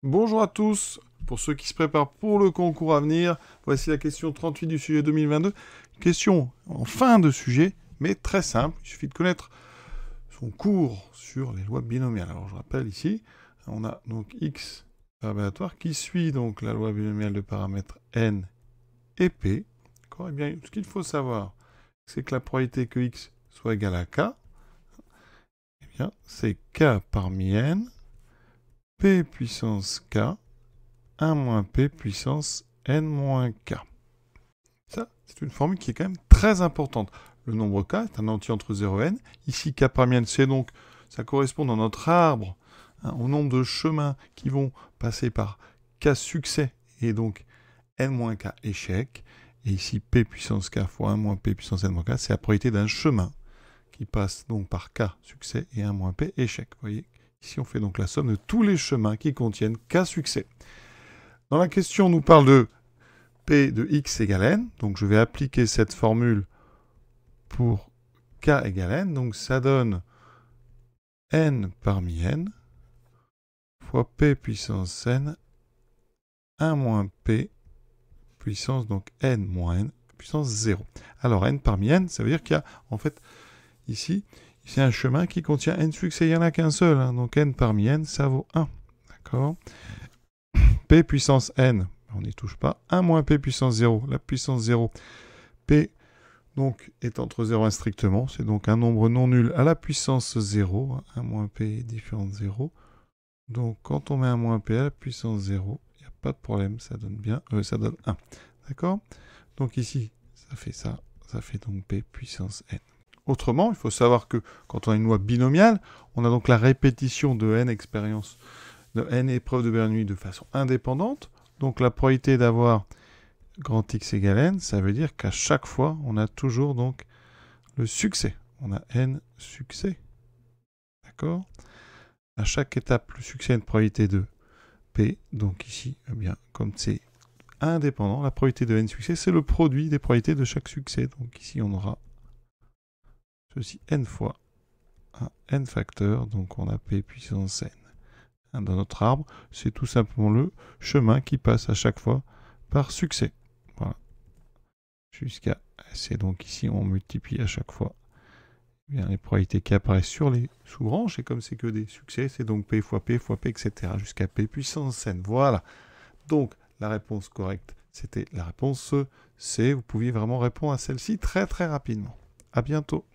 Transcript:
Bonjour à tous. Pour ceux qui se préparent pour le concours à venir, voici la question 38 du sujet 2022. Question en fin de sujet, mais très simple. Il suffit de connaître son cours sur les lois binomiales. Alors je rappelle ici, on a donc x aléatoire qui suit donc la loi binomiale de paramètres n et p. D'accord. Eh bien, ce qu'il faut savoir, c'est que la probabilité que x soit égal à k, eh bien, c'est k parmi n, p puissance k, 1 moins p puissance n moins k. Ça, c'est une formule qui est quand même très importante. Le nombre k est un entier entre 0 et n. Ici, k parmi n, c'est donc, ça correspond dans notre arbre au nombre de chemins qui vont passer par k succès et donc n moins k échec. Et ici, p puissance k fois 1 moins p puissance n moins k, c'est la probabilité d'un chemin qui passe donc par k succès et 1 moins p échec. Vous voyez, ici, on fait donc la somme de tous les chemins qui contiennent k succès. Dans la question, on nous parle de P de x égale n. Donc, je vais appliquer cette formule pour k égale n. Donc, ça donne n parmi n fois p puissance n, 1 moins p puissance donc n moins n puissance 0. Alors, n parmi n, ça veut dire qu'il y a, en fait, ici, c'est un chemin qui contient n succès. Il n'y en a qu'un seul. Donc, n parmi n, ça vaut 1. D'accord ? P puissance n, on n'y touche pas. 1 moins p puissance 0, la puissance 0. P donc est entre 0 et 1 strictement. C'est donc un nombre non nul à la puissance 0. 1 moins p est différent de 0. Donc quand on met 1 moins p à la puissance 0, il n'y a pas de problème, ça donne bien, ça donne 1. D'accord ? Donc ici, ça fait donc p puissance n. Autrement, il faut savoir que quand on a une loi binomiale, on a donc la répétition de n expériences, de n épreuves de Bernoulli de façon indépendante. Donc la probabilité d'avoir grand x égale n, ça veut dire qu'à chaque fois, on a toujours donc le succès. On a n succès. D'accord ? À chaque étape, le succès a une probabilité de p. Donc ici, eh bien, comme c'est indépendant, la probabilité de n succès, c'est le produit des probabilités de chaque succès. Donc ici, on aura ceci n fois un n facteur. Donc on a p puissance n. Dans notre arbre, c'est tout simplement le chemin qui passe à chaque fois par succès. Voilà. Jusqu'à... C'est donc ici, on multiplie à chaque fois bien, les probabilités qui apparaissent sur les sous-branches. Et comme c'est que des succès, c'est donc p fois p fois p, etc. jusqu'à p puissance n. Voilà. Donc, la réponse correcte, c'était la réponse C. Vous pouviez vraiment répondre à celle-ci très très rapidement. À bientôt.